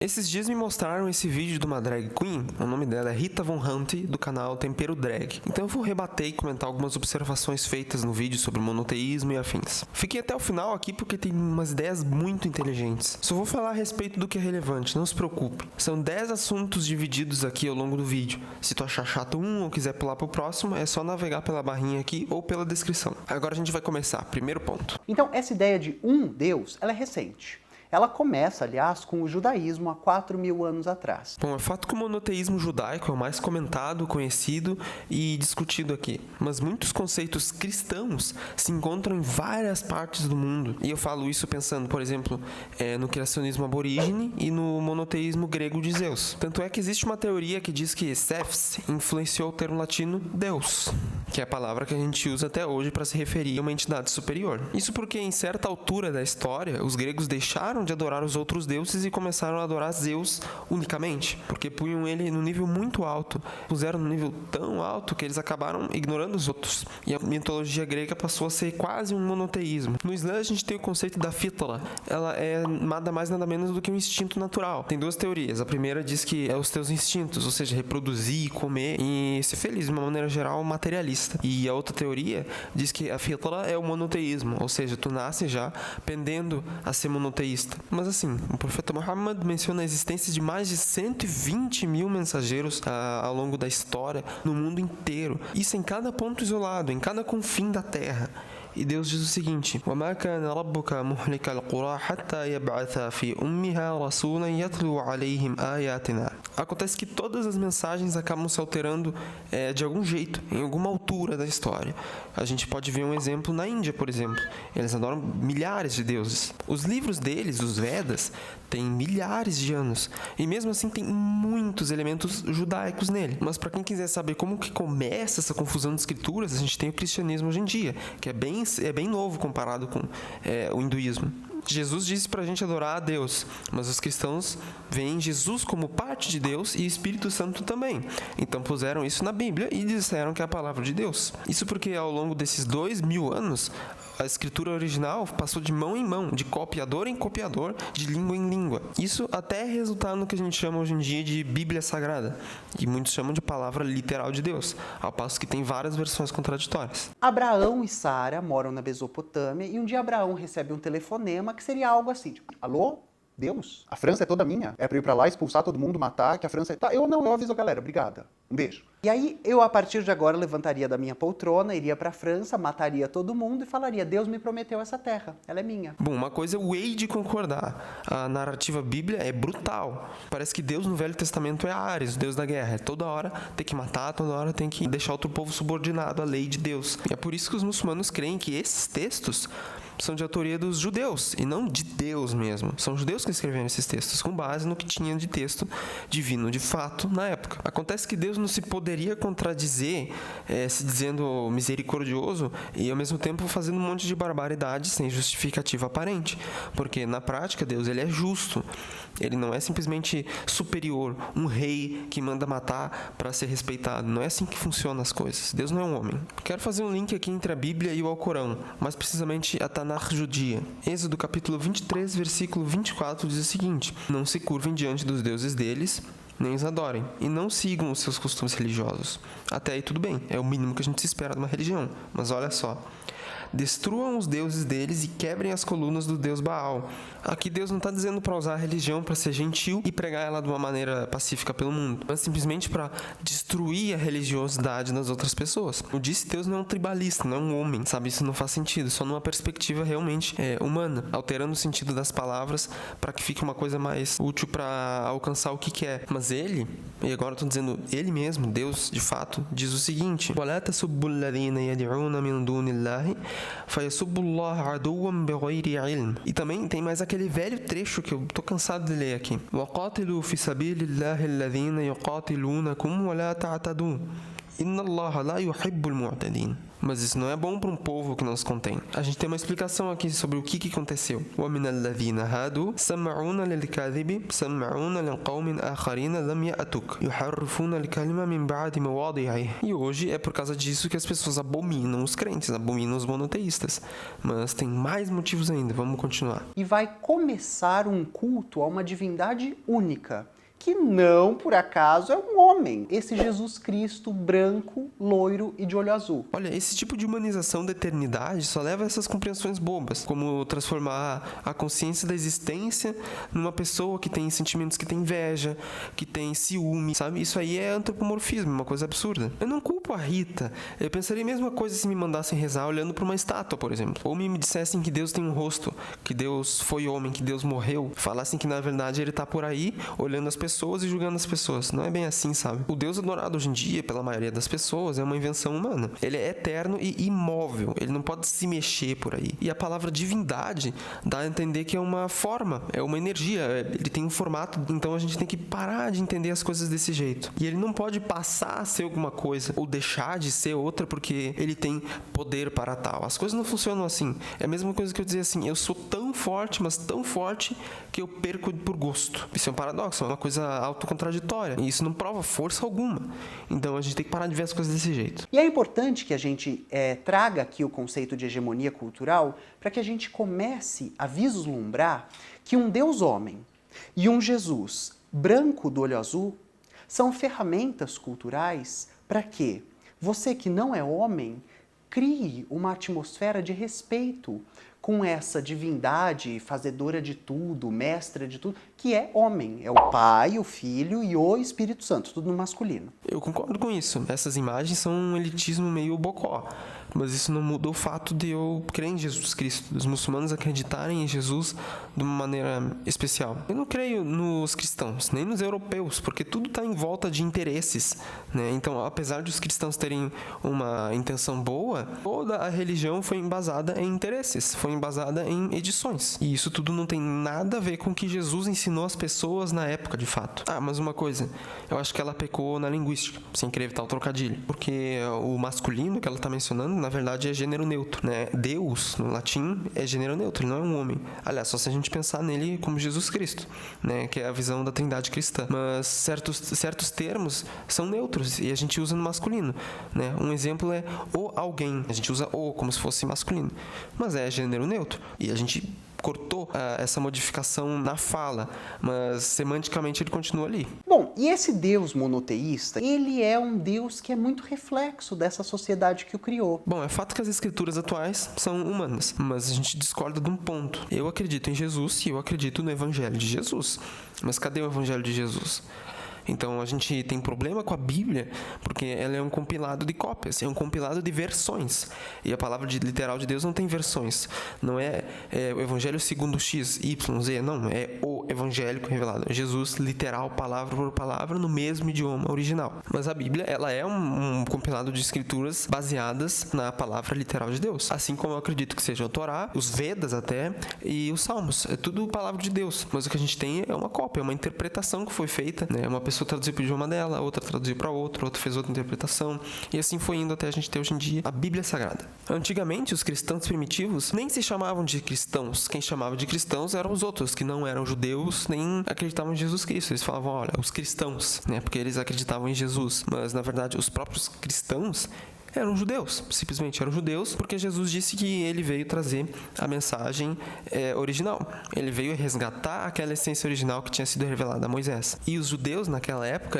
Esses dias me mostraram esse vídeo de uma drag queen, o nome dela é Rita Von Hunt, do canal Tempero Drag. Então eu vou rebater e comentar algumas observações feitas no vídeo sobre monoteísmo e afins. Fiquem até o final aqui porque tem umas ideias muito inteligentes. Só vou falar a respeito do que é relevante, não se preocupe. São 10 assuntos divididos aqui ao longo do vídeo. Se tu achar chato um ou quiser pular pro próximo, é só navegar pela barrinha aqui ou pela descrição. Agora a gente vai começar. Primeiro ponto. Então, essa ideia de um Deus, ela é recente. Ela começa, aliás, com o judaísmo há 4.000 anos atrás. Bom, é fato que o monoteísmo judaico é o mais comentado, conhecido e discutido aqui. Mas muitos conceitos cristãos se encontram em várias partes do mundo. E eu falo isso pensando, por exemplo, no criacionismo aborígene e no monoteísmo grego de Zeus. Tanto é que existe uma teoria que diz que Zeus influenciou o termo latino Deus, que é a palavra que a gente usa até hoje para se referir a uma entidade superior. Isso porque em certa altura da história, os gregos deixaram de adorar os outros deuses e começaram a adorar Zeus unicamente, porque punham ele no nível muito alto, puseram no nível tão alto que eles acabaram ignorando os outros, e a mitologia grega passou a ser quase um monoteísmo. No Islã a gente tem o conceito da fitra, ela é nada mais nada menos do que um instinto natural. Tem duas teorias, a primeira diz que é os teus instintos, ou seja, reproduzir, comer e ser feliz de uma maneira geral materialista, e a outra teoria diz que a fitra é o monoteísmo, ou seja, tu nasce já pendendo a ser monoteísta. Mas assim, o profeta Muhammad menciona a existência de mais de 120 mil mensageiros ao longo da história, no mundo inteiro. Isso em cada ponto isolado, em cada confim da terra. E Deus diz o seguinte: وَمَا كَانَ رَبُّكَ مُهْلِكَ الْقُرَى حَتَّى يَبْعَثَ فِي أُمِّهَا رَسُولًا يَتْلُو عَلَيْهِمْ آيَاتِنَا. Acontece que todas as mensagens acabam se alterando de algum jeito, em alguma altura da história. A gente pode ver um exemplo na Índia, por exemplo. Eles adoram milhares de deuses. Os livros deles, os Vedas, têm milhares de anos. E mesmo assim tem muitos elementos judaicos nele. Mas para quem quiser saber como que começa essa confusão de escrituras, a gente tem o cristianismo hoje em dia, que é bem novo comparado com o hinduísmo. Jesus disse pra gente adorar a Deus, mas os cristãos veem Jesus como parte de Deus e Espírito Santo também. Então puseram isso na Bíblia e disseram que é a palavra de Deus. Isso porque ao longo desses 2.000 anos, a escritura original passou de mão em mão, de copiador em copiador, de língua em língua. Isso até resultar no que a gente chama hoje em dia de Bíblia Sagrada, e muitos chamam de palavra literal de Deus, ao passo que tem várias versões contraditórias. Abraão e Sara moram na Mesopotâmia e um dia Abraão recebe um telefonema que seria algo assim, tipo, alô? Deus? A França é toda minha? É pra eu ir pra lá, expulsar todo mundo, matar, que a França é... Tá, eu aviso a galera, obrigada. Um beijo. E aí, eu a partir de agora levantaria da minha poltrona, iria pra França, mataria todo mundo e falaria, Deus me prometeu essa terra, ela é minha. Bom, uma coisa eu hei de concordar, a narrativa bíblia é brutal. Parece que Deus no Velho Testamento é Ares, o Deus da guerra. Toda hora tem que matar, toda hora tem que deixar outro povo subordinado à lei de Deus. E é por isso que os muçulmanos creem que esses textos são de autoria dos judeus, e não de Deus mesmo. São judeus que escreveram esses textos, com base no que tinha de texto divino de fato na época. Acontece que Deus não se poderia contradizer, se dizendo misericordioso, e ao mesmo tempo fazendo um monte de barbaridade sem justificativa aparente. Porque na prática Deus ele é justo. Ele não é simplesmente superior, um rei que manda matar para ser respeitado. Não é assim que funcionam as coisas. Deus não é um homem. Quero fazer um link aqui entre a Bíblia e o Alcorão, mais precisamente a Tanakh judia. Êxodo capítulo 23, versículo 24 diz o seguinte: não se curvem diante dos deuses deles, nem os adorem, e não sigam os seus costumes religiosos. Até aí tudo bem, é o mínimo que a gente se espera de uma religião. Mas olha só: destruam os deuses deles e quebrem as colunas do deus Baal. Aqui Deus não está dizendo para usar a religião para ser gentil e pregar ela de uma maneira pacífica pelo mundo, mas simplesmente para destruir a religiosidade das outras pessoas. Eu disse, Deus não é um tribalista, não é um homem, sabe? Isso não faz sentido, só numa perspectiva realmente humana, alterando o sentido das palavras para que fique uma coisa mais útil para alcançar o que quer. Mas ele, e agora estou dizendo ele mesmo, Deus de fato, diz o seguinte: وَلَا تَسُبُّوا الَّذِينَ يَدْعُونَ مِن دُونِ اللَّهِ فَيَسُبُّوا اللَّهَ عَدُوًّا بِغَيْرِ عِلْمٍ. E também tem mais aquele velho trecho que eu tô cansado de ler aqui: وَقَاتِلُوا فِي سَبِيلِ اللَّهِ الَّذِينَ يُقَاتِلُونَكُمْ وَلَا تَعْتَدُوا. Inna Allah la yuhibbul mu'tadin. Mas isso não é bom para um povo que não se contém. A gente tem uma explicação aqui sobre o que aconteceu. وَمِنَ الَّذِينَ هَادُوا سَمَّعُونَ لِلْكَاذِبِ سَمَّعُونَ لِقَوْمٍ آخَرِينَ لَمْ يَأْتُكَ يُحَرِّفُونَ الْكَلِمَ مِنْ بَعْدِ مَوَاضِعِهِ. E hoje é por causa disso que as pessoas abominam os crentes, abominam os monoteístas. Mas tem mais motivos ainda, vamos continuar. E vai começar um culto a uma divindade única, que não, por acaso, é um homem. Esse Jesus Cristo branco, loiro e de olho azul. Olha, esse tipo de humanização da eternidade só leva a essas compreensões bobas, como transformar a consciência da existência numa pessoa que tem sentimentos, que tem inveja, que tem ciúme, sabe? Isso aí é antropomorfismo, uma coisa absurda. Eu não culpo a Rita. Eu pensaria a mesma coisa se me mandassem rezar olhando para uma estátua, por exemplo. Ou me dissessem que Deus tem um rosto, que Deus foi homem, que Deus morreu. Falassem que, na verdade, ele tá por aí, olhando as pessoas e julgando as pessoas. Não é bem assim, sabe? O Deus adorado hoje em dia, pela maioria das pessoas, é uma invenção humana. Ele é eterno e imóvel. Ele não pode se mexer por aí. E a palavra divindade dá a entender que é uma forma, é uma energia. Ele tem um formato, então a gente tem que parar de entender as coisas desse jeito. E ele não pode passar a ser alguma coisa ou deixar de ser outra porque ele tem poder para tal. As coisas não funcionam assim. É a mesma coisa que eu dizer assim, eu sou tão forte, mas tão forte que eu perco por gosto. Isso é um paradoxo, é uma coisa autocontraditória. E isso não prova força alguma. Então a gente tem que parar de ver as coisas desse jeito. E é importante que a gente traga aqui o conceito de hegemonia cultural para que a gente comece a vislumbrar que um Deus homem e um Jesus branco do olho azul são ferramentas culturais para que você que não é homem crie uma atmosfera de respeito com essa divindade fazedora de tudo, mestra de tudo, que é homem. É o Pai, o Filho e o Espírito Santo, tudo no masculino. Eu concordo com isso. Essas imagens são um elitismo meio bocó. Mas isso não muda o fato de eu crer em Jesus Cristo, dos muçulmanos acreditarem em Jesus de uma maneira especial. Eu não creio nos cristãos, nem nos europeus, porque tudo está em volta de interesses, né? Então, apesar de os cristãos terem uma intenção boa, toda a religião foi embasada em interesses, foi embasada em edições. E isso tudo não tem nada a ver com o que Jesus ensinou às pessoas na época, de fato. Ah, mas uma coisa, eu acho que ela pecou na linguística, sem querer evitar o trocadilho, porque o masculino que ela está mencionando, na verdade, é gênero neutro, né? Deus, no latim, é gênero neutro, ele não é um homem. Aliás, só se a gente pensar nele como Jesus Cristo, né? Que é a visão da trindade cristã. Mas certos termos são neutros e a gente usa no masculino, né? Um exemplo é o alguém. A gente usa o como se fosse masculino. Mas é gênero neutro. E a gente cortou essa modificação na fala, mas semanticamente ele continua ali. Bom, e esse Deus monoteísta, ele é um Deus que é muito reflexo dessa sociedade que o criou. Bom, é fato que as escrituras atuais são humanas, mas a gente discorda de um ponto. Eu acredito em Jesus e eu acredito no Evangelho de Jesus. Mas cadê o Evangelho de Jesus? Então a gente tem problema com a Bíblia porque ela é um compilado de cópias, é um compilado de versões. E a palavra literal de Deus não tem versões. Não é o Evangelho segundo X, Y, Z, não. É o Evangelho revelado. Jesus, literal, palavra por palavra, no mesmo idioma original. Mas a Bíblia, ela é um compilado de escrituras baseadas na palavra literal de Deus. Assim como eu acredito que seja o Torá, os Vedas até, e os Salmos. É tudo palavra de Deus. Mas o que a gente tem é uma cópia, é uma interpretação que foi feita, né? Uma pessoa traduziu para o idioma dela, outra traduziu para outra fez outra interpretação, e assim foi indo até a gente ter hoje em dia a Bíblia Sagrada. Antigamente, os cristãos primitivos nem se chamavam de cristãos. Quem chamava de cristãos eram os outros, que não eram judeus, nem acreditavam em Jesus Cristo. Eles falavam, olha, os cristãos, né? Porque eles acreditavam em Jesus. Mas, na verdade, os próprios cristãos eram judeus, simplesmente eram judeus, porque Jesus disse que ele veio trazer a mensagem original. Ele veio resgatar aquela essência original que tinha sido revelada a Moisés. E os judeus, naquela época,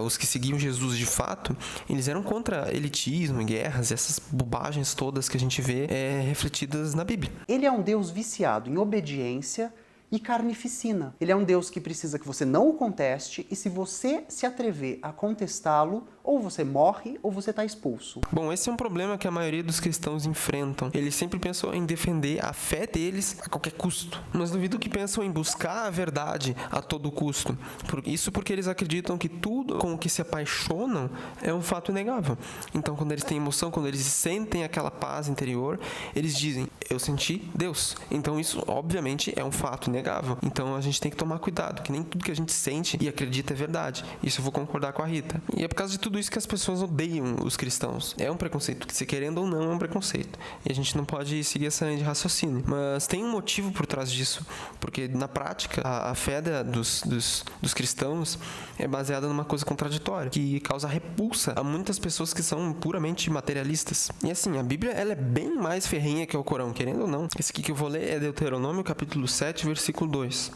os que seguiam Jesus de fato, eles eram contra elitismo, guerras, essas bobagens todas que a gente vê refletidas na Bíblia. Ele é um Deus viciado em obediência e carnificina. Ele é um Deus que precisa que você não o conteste, e se você se atrever a contestá-lo, ou você morre ou você está expulso. Bom, esse é um problema que a maioria dos cristãos enfrentam. Eles sempre pensam em defender a fé deles a qualquer custo. Mas duvido que pensam em buscar a verdade a todo custo. Isso porque eles acreditam que tudo com o que se apaixonam é um fato inegável. Então, quando eles têm emoção, quando eles sentem aquela paz interior, eles dizem, eu senti Deus. Então, isso, obviamente, é um fato inegável. inegável. Então a gente tem que tomar cuidado, que nem tudo que a gente sente e acredita é verdade. Isso eu vou concordar com a Rita. E é por causa de tudo isso que as pessoas odeiam os cristãos. É um preconceito, se querendo ou não, é um preconceito. E a gente não pode seguir essa linha de raciocínio. Mas tem um motivo por trás disso, porque na prática, a fé dos cristãos é baseada numa coisa contraditória, que causa repulsa a muitas pessoas que são puramente materialistas. E assim, a Bíblia ela é bem mais ferrenha que o Corão, querendo ou não. Esse aqui que eu vou ler é Deuteronômio, capítulo 7, versículo 2.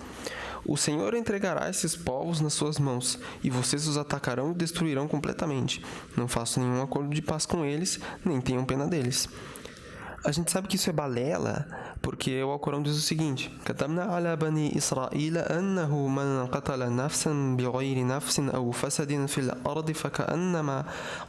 O Senhor entregará esses povos nas suas mãos, e vocês os atacarão e destruirão completamente. Não façam nenhum acordo de paz com eles, nem tenham pena deles. A gente sabe que isso é balela, porque o Alcorão diz o seguinte: كتبنا على بني إسرائيل أنه من قتل نفسا بغير نفس أو فساد في الأرض فكأنما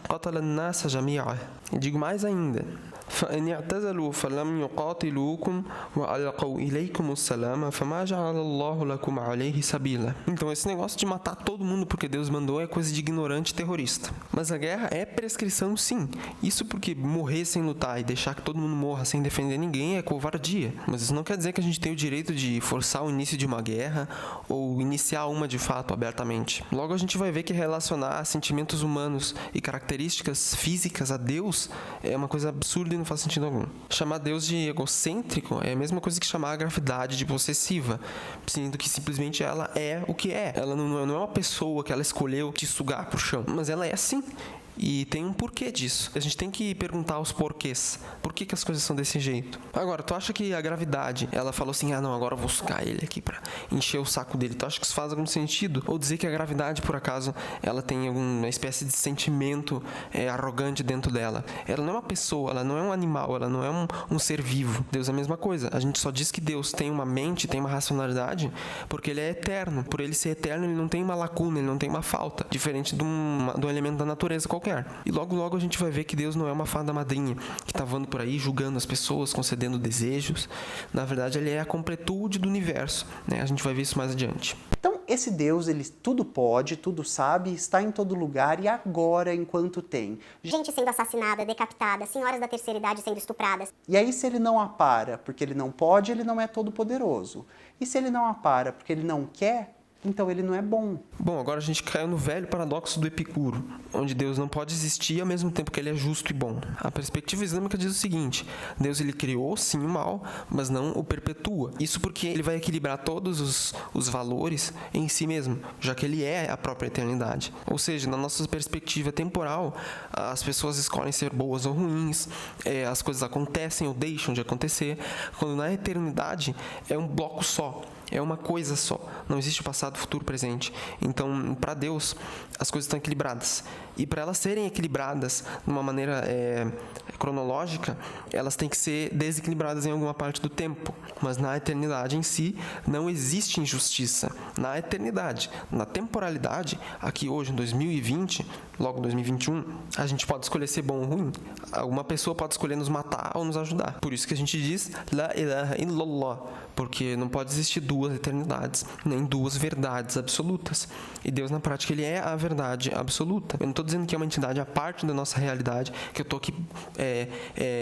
قتل الناس جميعا. E digo mais ainda: فإن اعتزلوا فلم يقاتلوكم وألقوا إليكم السلام فما جعل الله لكم عليه سبيلا. Então esse negócio de matar todo mundo porque Deus mandou é coisa de ignorante terrorista. Mas a guerra é prescrição, sim. Isso porque morrer sem lutar e deixar que todo mundo morra sem defender ninguém é covardia. Mas isso não quer dizer que a gente tem o direito de forçar o início de uma guerra ou iniciar uma de fato abertamente. Logo a gente vai ver que relacionar sentimentos humanos e características físicas a Deus é uma coisa absurda e não faz sentido algum. Chamar Deus de egocêntrico é a mesma coisa que chamar a gravidade de possessiva, sendo que simplesmente ela é o que é. Ela não é uma pessoa que ela escolheu te sugar pro chão, mas ela é assim. E tem um porquê disso. A gente tem que perguntar os porquês. Por que as coisas são desse jeito? Agora, tu acha que a gravidade, ela falou assim, não, agora eu vou sugar ele aqui pra encher o saco dele. Tu acha que isso faz algum sentido? Ou dizer que a gravidade, por acaso, ela tem alguma espécie de sentimento arrogante dentro dela? Ela não é uma pessoa, ela não é um animal, ela não é um ser vivo. Deus é a mesma coisa. A gente só diz que Deus tem uma mente, tem uma racionalidade, porque ele é eterno. Por ele ser eterno, ele não tem uma lacuna, ele não tem uma falta. Diferente de um elemento da natureza qualquer. E logo a gente vai ver que Deus não é uma fada madrinha que está voando por aí julgando as pessoas, concedendo desejos. Na verdade, ele é a completude do universo, né? A gente vai ver isso mais adiante. Então, esse Deus, ele tudo pode, tudo sabe, está em todo lugar e agora enquanto tem. Gente sendo assassinada, decapitada, senhoras da terceira idade sendo estupradas. E aí, se ele não apara porque ele não pode, ele não é todo poderoso. E se ele não apara porque ele não quer, então ele não é bom. Bom, agora a gente caiu no velho paradoxo do Epicuro, onde Deus não pode existir ao mesmo tempo que ele é justo e bom. A perspectiva islâmica diz o seguinte: Deus ele criou sim o mal, mas não o perpetua. Isso porque ele vai equilibrar todos os valores em si mesmo, já que ele é a própria eternidade. Ou seja, na nossa perspectiva temporal, as pessoas escolhem ser boas ou ruins, as coisas acontecem ou deixam de acontecer, quando na eternidade é um bloco só. É uma coisa só. Não existe passado, futuro, presente. Então, para Deus, as coisas estão equilibradas. E para elas serem equilibradas de uma maneira cronológica, elas têm que ser desequilibradas em alguma parte do tempo. Mas na eternidade em si, não existe injustiça. Na eternidade, na temporalidade, aqui hoje, em 2020, logo 2021, a gente pode escolher ser bom ou ruim. Alguma pessoa pode escolher nos matar ou nos ajudar. Por isso que a gente diz La ilaha illallah, porque não pode existir duas eternidades, nem duas verdades absolutas. E Deus, na prática, ele é a verdade absoluta. Eu não estou dizendo que é uma entidade à parte da nossa realidade, que eu estou aqui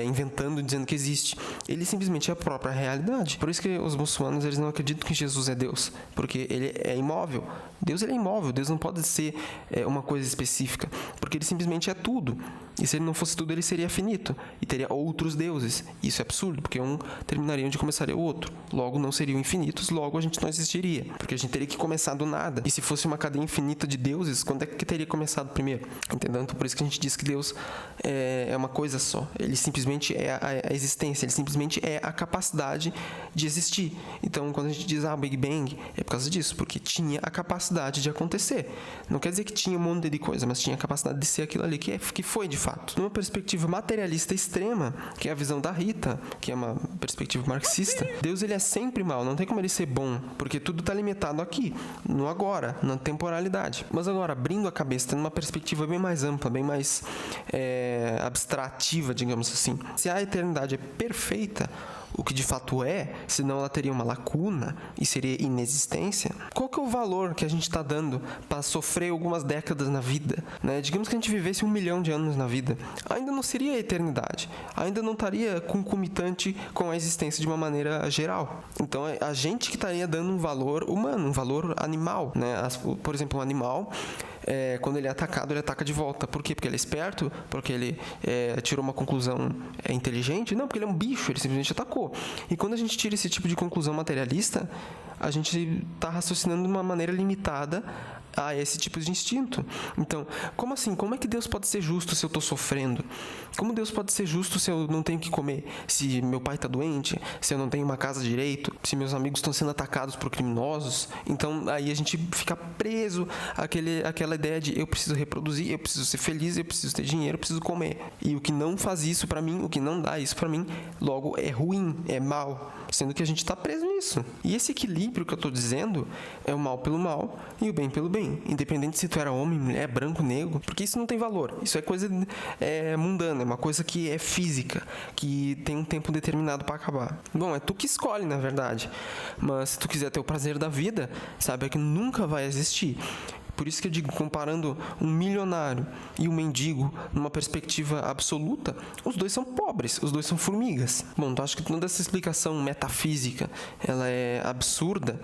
inventando e dizendo que existe. Ele simplesmente é a própria realidade. Por isso que os muçulmanos eles não acreditam que Jesus é Deus, porque ele é imóvel. Deus ele é imóvel, Deus não pode ser uma coisa específica, porque ele simplesmente é tudo. E se ele não fosse tudo, ele seria finito e teria outros deuses. Isso é absurdo, porque um terminaria onde começaria o outro. Logo, não seriam infinitos, logo a gente não existiria, porque a gente teria que começar do nada. E se fosse uma cadeia infinita de deuses, quando é que teria começado primeiro? Entendeu? Então, por isso que a gente diz que Deus é uma coisa só. Ele simplesmente é a existência, ele simplesmente é a capacidade de existir. Então, quando a gente diz Big Bang, é por causa disso, porque tinha a capacidade de acontecer. Não quer dizer que tinha um monte de coisa, mas tinha a capacidade de ser aquilo ali que foi de fato. Numa perspectiva materialista extrema, que é a visão da Rita, que é uma perspectiva marxista, Deus ele é sempre mal, não tem como ele ser bom, porque tudo está limitado aqui, no agora, na temporalidade. Mas agora, abrindo a cabeça, tendo uma perspectiva bem mais ampla, bem mais abstrativa, digamos assim. Se a eternidade é perfeita, o que de fato é, senão ela teria uma lacuna e seria inexistência, qual que é o valor que a gente está dando para sofrer algumas décadas na vida, né? Digamos que a gente vivesse 1 milhão de anos na vida, ainda não seria a eternidade, ainda não estaria concomitante com a existência de uma maneira geral. Então é a gente que estaria dando um valor humano, um valor animal, né? Por exemplo, um animal, quando ele é atacado, ele ataca de volta. Por quê? Porque ele é esperto? Porque ele tirou uma conclusão inteligente? Não, porque ele é um bicho, ele simplesmente atacou. E quando a gente tira esse tipo de conclusão materialista, a gente está raciocinando de uma maneira limitada a esse tipo de instinto. Então, como assim? Como é que Deus pode ser justo se eu estou sofrendo? Como Deus pode ser justo se eu não tenho o que comer? Se meu pai está doente? Se eu não tenho uma casa direito? Se meus amigos estão sendo atacados por criminosos? Então, aí a gente fica preso àquela ideia de eu preciso reproduzir, eu preciso ser feliz, eu preciso ter dinheiro, eu preciso comer. E o que não faz isso para mim, o que não dá isso para mim, logo é ruim, é mal. Sendo que a gente está preso nisso. E esse equilíbrio que eu estou dizendo é o mal pelo mal e o bem pelo bem. Independente se tu era homem, mulher, branco, negro, porque isso não tem valor. Isso é coisa mundana, é uma coisa que é física, que tem um tempo determinado para acabar. Bom, é tu que escolhe, na verdade. Mas se tu quiser ter o prazer da vida, saiba que nunca vai existir. Por isso que eu digo, comparando um milionário e um mendigo numa perspectiva absoluta, os dois são pobres, os dois são formigas. Bom, então acho que toda essa explicação metafísica, ela é absurda.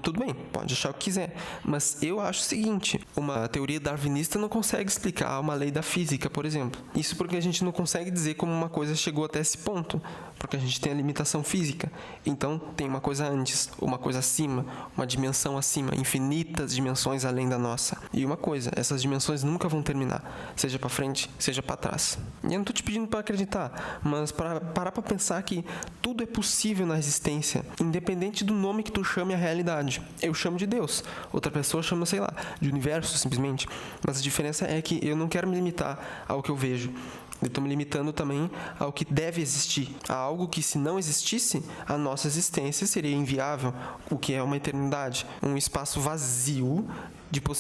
Tudo bem, pode achar o que quiser, mas eu acho o seguinte: uma teoria darwinista não consegue explicar uma lei da física, por exemplo. Isso porque a gente não consegue dizer como uma coisa chegou até esse ponto, porque a gente tem a limitação física. Então tem uma coisa antes, uma coisa acima, uma dimensão acima, infinitas dimensões além da nossa. E uma coisa, essas dimensões nunca vão terminar, seja para frente, seja para trás. E eu não tô te pedindo para acreditar, mas para parar para pensar que tudo é possível na existência, independente do nome que tu chame a realidade. Eu chamo de Deus, outra pessoa chama, sei lá, de universo simplesmente. Mas a diferença é que eu não quero me limitar ao que eu vejo. Eu estou me limitando também ao que deve existir, a algo que, se não existisse, a nossa existência seria inviável, o que é uma eternidade, um espaço vazio,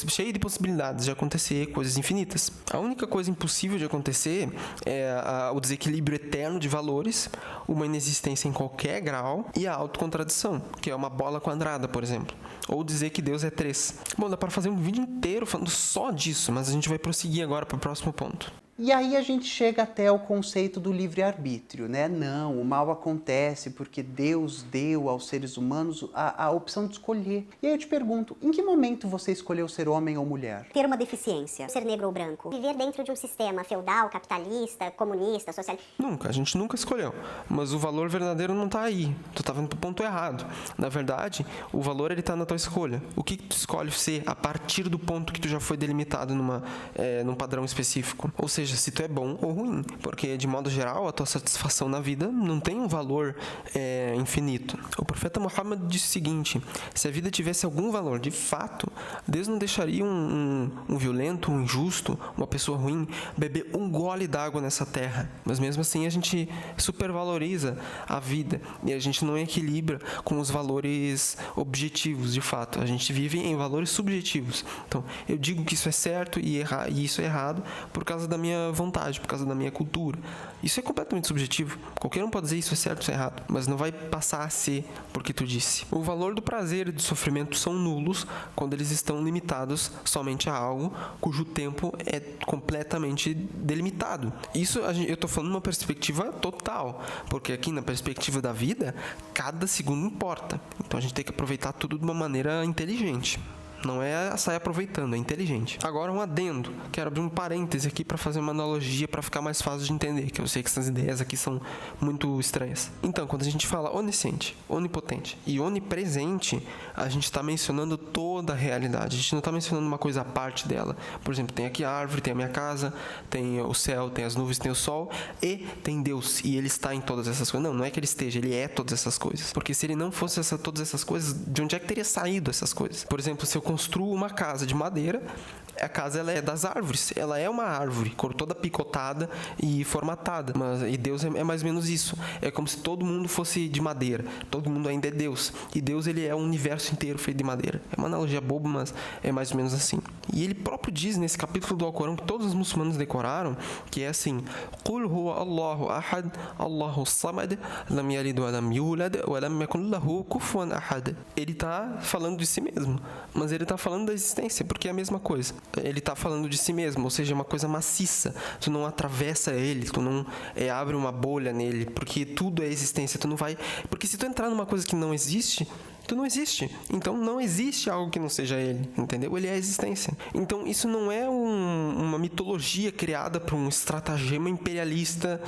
cheio de possibilidades de acontecer coisas infinitas. A única coisa impossível de acontecer é o desequilíbrio eterno de valores, uma inexistência em qualquer grau e a autocontradição, que é uma bola quadrada, por exemplo. Ou dizer que Deus é 3. Bom, dá para fazer um vídeo inteiro falando só disso, mas a gente vai prosseguir agora para o próximo ponto. E aí a gente chega até o conceito do livre-arbítrio, né? Não, o mal acontece porque Deus deu aos seres humanos a opção de escolher. E aí eu te pergunto, em que momento você escolheu ser homem ou mulher? Ter uma deficiência, ser negro ou branco, viver dentro de um sistema feudal, capitalista, comunista, socialista. Nunca, a gente nunca escolheu. Mas o valor verdadeiro não está aí. Tu tá vendo pro ponto errado. Na verdade, o valor ele tá na tua escolha. O que tu escolhe ser a partir do ponto que tu já foi delimitado num padrão específico. Ou seja, se tu é bom ou ruim, porque de modo geral a tua satisfação na vida não tem um valor infinito. O profeta Muhammad disse o seguinte: se a vida tivesse algum valor de fato, Deus não deixaria um violento, um injusto, uma pessoa ruim beber um gole d'água nessa terra. Mas mesmo assim a gente supervaloriza a vida e a gente não equilibra com os valores objetivos de fato. A gente vive em valores subjetivos. Então eu digo que isso é certo e isso é errado por causa da minha vontade, por causa da minha cultura. Isso é completamente subjetivo. Qualquer um pode dizer isso é certo, isso é errado, mas não vai passar a ser porque tu disse. O valor do prazer e do sofrimento são nulos quando eles estão limitados somente a algo cujo tempo é completamente delimitado. Isso eu estou falando numa perspectiva total, porque aqui na perspectiva da vida, cada segundo importa. Então a gente tem que aproveitar tudo de uma maneira inteligente. Não é sair aproveitando, é inteligente. Agora um adendo. Quero abrir um parêntese aqui para fazer uma analogia para ficar mais fácil de entender, que eu sei que essas ideias aqui são muito estranhas. Então, quando a gente fala onisciente, onipotente e onipresente, a gente está mencionando toda a realidade. A gente não está mencionando uma coisa à parte dela. Por exemplo, tem aqui a árvore, tem a minha casa, tem o céu, tem as nuvens, tem o sol e tem Deus. E Ele está em todas essas coisas. Não é que Ele esteja, Ele é todas essas coisas. Porque se Ele não fosse todas essas coisas, de onde é que teria saído essas coisas? Por exemplo, se eu construo uma casa de madeira, A casa, ela é das árvores. Ela é uma árvore, toda picotada e formatada. E Deus é mais ou menos isso. É como se todo mundo fosse de madeira. Todo mundo ainda é Deus. E Deus, ele é o universo inteiro feito de madeira. É uma analogia boba, mas é mais ou menos assim. E ele próprio diz nesse capítulo do Alcorão que todos os muçulmanos decoraram, que é assim: Qul huwa Allahu ahad, Allahu samad, lam yalid wa lam yulad, wa lam yakun lahu kufuwan ahad. Ele está falando de si mesmo, mas ele está falando da existência, porque é a mesma coisa. Ele está falando de si mesmo, ou seja, é uma coisa maciça. Tu não atravessa ele, tu não abre uma bolha nele, porque tudo é existência. Tu não vai... Porque se tu entrar numa coisa que não existe, tu não existe. Então não existe algo que não seja ele, entendeu? Ele é a existência. Então isso não é uma mitologia criada por um estratagema imperialista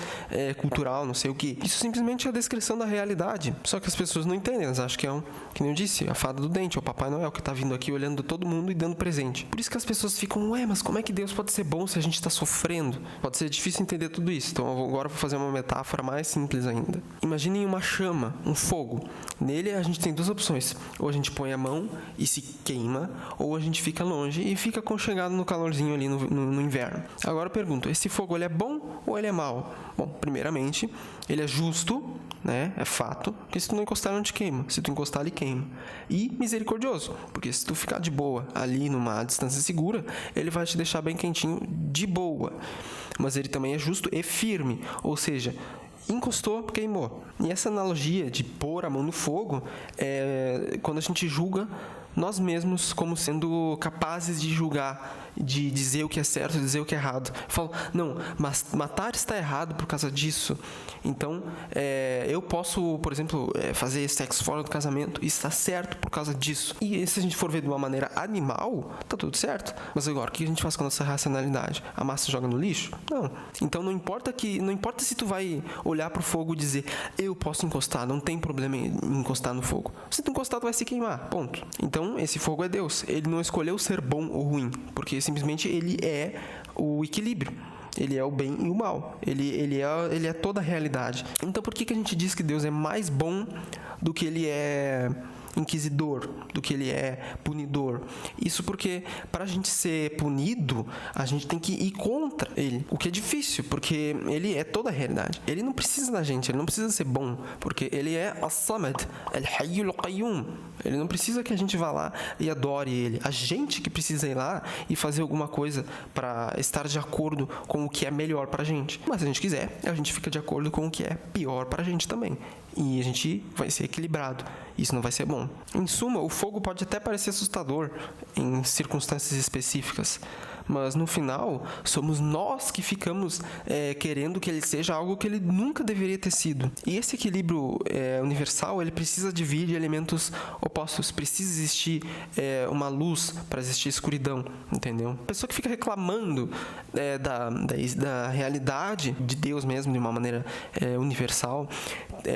cultural, não sei o que. Isso simplesmente é a descrição da realidade. Só que as pessoas não entendem, elas acham que é que nem eu disse, a fada do dente, é o Papai Noel que tá vindo aqui olhando todo mundo e dando presente. Por isso que as pessoas ficam, mas como é que Deus pode ser bom se a gente tá sofrendo? Pode ser difícil entender tudo isso. Então agora eu vou fazer uma metáfora mais simples ainda. Imaginem uma chama, um fogo. Nele a gente tem duas opções. Ou a gente põe a mão e se queima, ou a gente fica longe e fica aconchegado no calorzinho ali no inverno. Agora eu pergunto, esse fogo, ele é bom ou ele é mau? Bom, primeiramente, ele é justo, né? É fato, porque se tu não encostar, não te queima. Se tu encostar, ele queima. E misericordioso, porque se tu ficar de boa ali numa distância segura, ele vai te deixar bem quentinho de boa. Mas ele também é justo e firme, ou seja, encostou, queimou. E essa analogia de pôr a mão no fogo é quando a gente julga nós mesmos como sendo capazes de julgar, de dizer o que é certo, dizer o que é errado. Eu falo, não, mas matar está errado por causa disso. Então, eu posso, por exemplo, fazer sexo fora do casamento e está certo por causa disso. E se a gente for ver de uma maneira animal, tá tudo certo. Mas agora, o que a gente faz com a nossa racionalidade? A massa joga no lixo? Não. Então, não importa se tu vai olhar pro fogo e dizer, eu posso encostar, não tem problema em encostar no fogo. Se tu encostar, tu vai se queimar, ponto. Então, esse fogo é Deus. Ele não escolheu ser bom ou ruim, porque simplesmente ele é o equilíbrio. Ele é o bem e o mal. Ele é toda a realidade. Então, por que a gente diz que Deus é mais bom do que ele é inquisidor, do que ele é punidor? Isso porque para a gente ser punido, a gente tem que ir contra ele, o que é difícil, porque ele é toda a realidade. Ele não precisa da gente, ele não precisa ser bom, porque ele é As-Samad, Al-Hayyul Qayyum. Ele não precisa que a gente vá lá e adore ele. A gente que precisa ir lá e fazer alguma coisa para estar de acordo com o que é melhor pra gente. Mas se a gente quiser, a gente fica de acordo com o que é pior pra gente também. E a gente vai ser equilibrado. Isso não vai ser bom. Em suma, o fogo pode até parecer assustador em circunstâncias específicas, mas no final, somos nós que ficamos querendo que ele seja algo que ele nunca deveria ter sido. E esse equilíbrio universal, ele precisa dividir de elementos opostos. Precisa existir uma luz para existir escuridão, entendeu? A pessoa que fica reclamando da realidade de Deus mesmo, de uma maneira universal,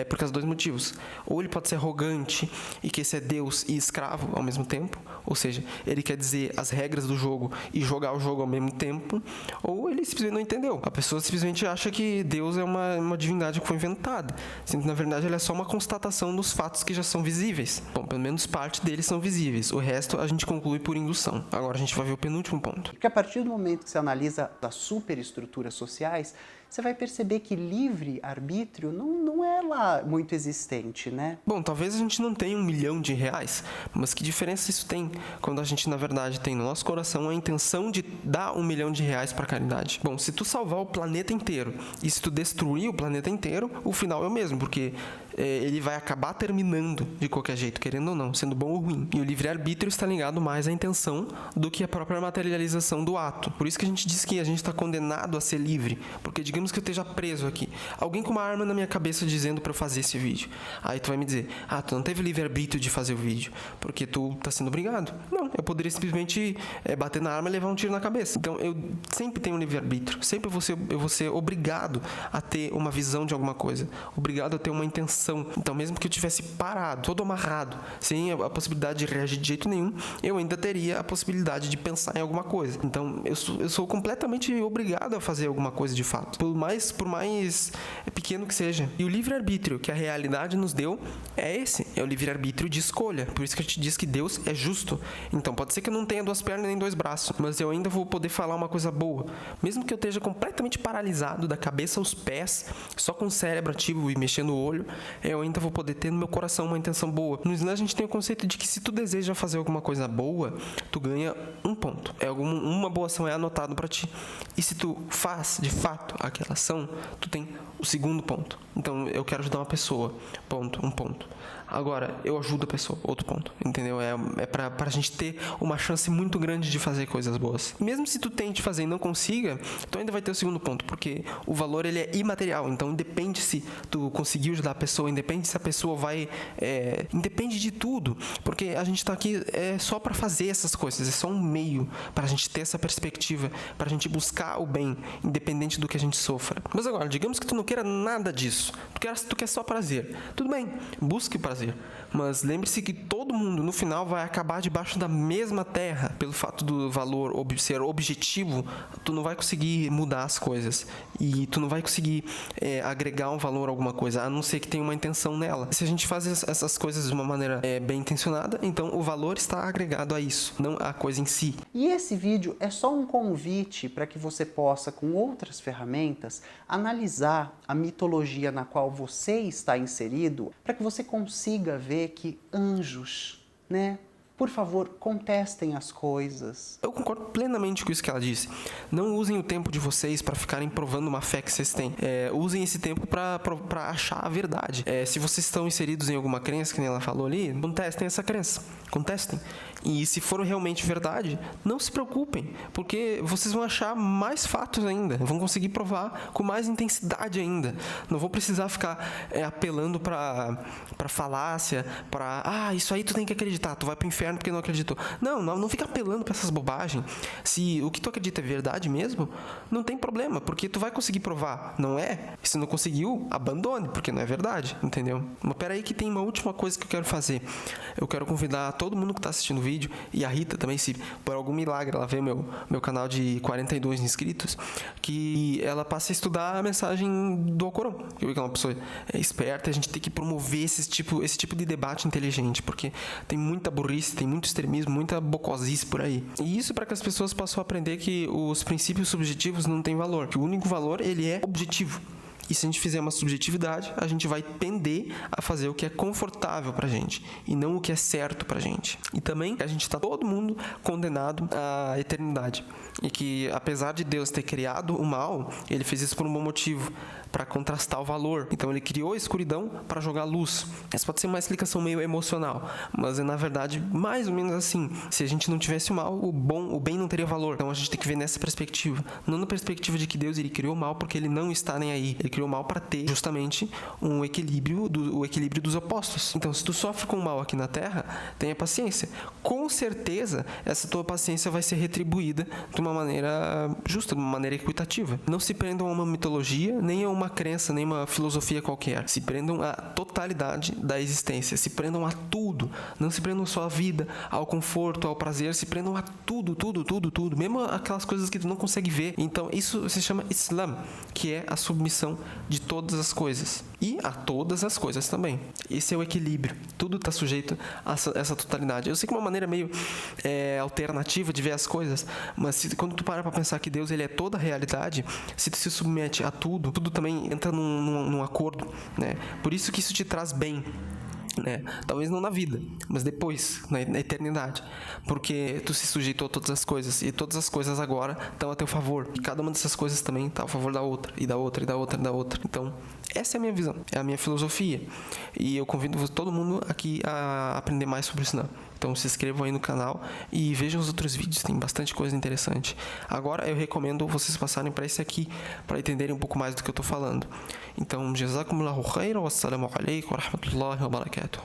por causa de dois motivos. Ou ele pode ser arrogante e que esse é Deus e escravo ao mesmo tempo, ou seja, ele quer dizer as regras do jogo e jogar o jogo ao mesmo tempo, ou ele simplesmente não entendeu. A pessoa simplesmente acha que Deus é uma divindade que foi inventada, sendo que na verdade ele é só uma constatação dos fatos que já são visíveis. Bom, pelo menos parte deles são visíveis, o resto a gente conclui por indução. Agora a gente vai ver o penúltimo ponto. Porque a partir do momento que você analisa as superestruturas sociais, você vai perceber que livre-arbítrio não é lá muito existente, né? Bom, talvez a gente não tenha R$1 milhão, mas que diferença isso tem quando a gente, na verdade, tem no nosso coração a intenção de dar R$1 milhão para caridade? Bom, se tu salvar o planeta inteiro e se tu destruir o planeta inteiro, o final é o mesmo, porque ele vai acabar terminando de qualquer jeito, querendo ou não, sendo bom ou ruim. E o livre-arbítrio está ligado mais à intenção do que à própria materialização do ato. Por isso que a gente diz que a gente está condenado a ser livre, porque digamos que eu esteja preso aqui, alguém com uma arma na minha cabeça dizendo para eu fazer esse vídeo. Aí tu vai me dizer, tu não teve livre-arbítrio de fazer o vídeo, porque tu tá sendo obrigado. Não, eu poderia simplesmente bater na arma e levar um tiro na cabeça. Então eu sempre tenho livre-arbítrio, sempre eu vou ser obrigado a ter uma visão de alguma coisa, obrigado a ter uma intenção ação. Então, mesmo que eu tivesse parado, todo amarrado, sem a possibilidade de reagir de jeito nenhum, eu ainda teria a possibilidade de pensar em alguma coisa. Então, eu sou completamente obrigado a fazer alguma coisa de fato, por mais pequeno que seja. E o livre-arbítrio que a realidade nos deu é o livre-arbítrio de escolha. Por isso que a gente diz que Deus é justo. Então, pode ser que eu não tenha 2 pernas nem 2 braços, mas eu ainda vou poder falar uma coisa boa. Mesmo que eu esteja completamente paralisado da cabeça aos pés, só com o cérebro ativo e mexendo o olho, eu ainda vou poder ter no meu coração uma intenção boa. No Islã a gente tem o conceito de que se tu deseja fazer alguma coisa boa, tu ganha 1 ponto. Uma boa ação é anotado para ti. E se tu faz, de fato, aquela ação, tu tem o 2º ponto. Então, eu quero ajudar uma pessoa, ponto, 1 ponto. Agora, eu ajudo a pessoa, outro ponto, entendeu? É pra gente ter uma chance muito grande de fazer coisas boas. E mesmo se tu tente fazer e não consiga, tu ainda vai ter o 2º ponto, porque o valor, ele é imaterial. Então, independe se tu conseguiu ajudar a pessoa, independe se a pessoa vai... independe de tudo, porque a gente tá aqui só pra fazer essas coisas, é só um meio pra gente ter essa perspectiva, pra gente buscar o bem, independente do que a gente sofra. Mas agora, digamos que tu não queira nada disso, tu quer só prazer. Tudo bem, busque o prazer. Mas lembre-se que todo mundo, no final, vai acabar debaixo da mesma terra. Pelo fato do valor ser objetivo, tu não vai conseguir mudar as coisas. E tu não vai conseguir agregar um valor a alguma coisa, a não ser que tenha uma intenção nela. Se a gente faz essas coisas de uma maneira bem intencionada, então o valor está agregado a isso, não a coisa em si. E esse vídeo é só um convite para que você possa, com outras ferramentas, analisar a mitologia na qual você está inserido, para que você consiga ver que anjos, né? Por favor, contestem as coisas. Eu concordo plenamente com isso que ela disse. Não usem o tempo de vocês para ficarem provando uma fé que vocês têm. Usem esse tempo para achar a verdade. Se vocês estão inseridos em alguma crença, que nem ela falou ali, contestem essa crença. Contestem. E se for realmente verdade, não se preocupem, porque vocês vão achar mais fatos ainda. Vão conseguir provar com mais intensidade ainda. Não vou precisar ficar apelando para falácia, para isso aí tu tem que acreditar, tu vai pro inferno porque não acreditou. Não fica apelando para essas bobagens. Se o que tu acredita é verdade mesmo, não tem problema, porque tu vai conseguir provar, não é? E se não conseguiu, abandone, porque não é verdade, entendeu? Mas peraí que tem uma última coisa que eu quero fazer. Eu quero convidar todo mundo que está assistindo o vídeo, e a Rita também, se por algum milagre ela vê meu canal de 42 inscritos, que ela passe a estudar a mensagem do Alcorão. Eu vi que é uma pessoa esperta, a gente tem que promover esse tipo de debate inteligente, porque tem muita burrice, tem muito extremismo, muita bocosice por aí. E isso para que as pessoas possam aprender que os princípios subjetivos não têm valor, que o único valor, ele é objetivo. E se a gente fizer uma subjetividade, a gente vai tender a fazer o que é confortável pra gente e não o que é certo pra gente. E também a gente está todo mundo condenado à eternidade. E que, apesar de Deus ter criado o mal, ele fez isso por um bom motivo, para contrastar o valor. Então ele criou a escuridão para jogar luz. Essa pode ser uma explicação meio emocional, mas é na verdade mais ou menos assim. Se a gente não tivesse o mal, o bem não teria valor. Então a gente tem que ver nessa perspectiva, não na perspectiva de que Deus ele criou o mal porque ele não está nem aí. Ele criou o mal para ter justamente o equilíbrio dos opostos. Então se tu sofre com o mal aqui na Terra, tenha paciência. Com certeza essa tua paciência vai ser retribuída de uma maneira justa, de uma maneira equitativa. Não se prendam a uma mitologia, nem a uma crença, nem uma filosofia qualquer. Se prendam à totalidade da existência. Se prendam a tudo. Não se prendam só à vida, ao conforto, ao prazer. Se prendam a tudo. Mesmo aquelas coisas que tu não consegue ver. Então, isso se chama Islam, que é a submissão de todas as coisas. E a todas as coisas também. Esse é o equilíbrio. Tudo está sujeito a essa totalidade. Eu sei que é uma maneira meio alternativa de ver as coisas, mas quando tu para pensar que Deus ele é toda a realidade, se tu se submete a tudo também entra num acordo, né? Por isso que isso te traz bem, né? Talvez não na vida, mas depois, na eternidade, porque tu se sujeitou a todas as coisas e todas as coisas agora estão a teu favor e cada uma dessas coisas também está a favor da outra e da outra e da outra e da outra. Então essa é a minha visão, é a minha filosofia e eu convido todo mundo aqui a aprender mais sobre isso. Então se inscrevam aí no canal e vejam os outros vídeos, tem bastante coisa interessante. Agora eu recomendo vocês passarem para esse aqui, para entenderem um pouco mais do que eu estou falando. Então, jazakumullahu khairan, wassalamu alaikum wa rahmatullahi wa barakatuh.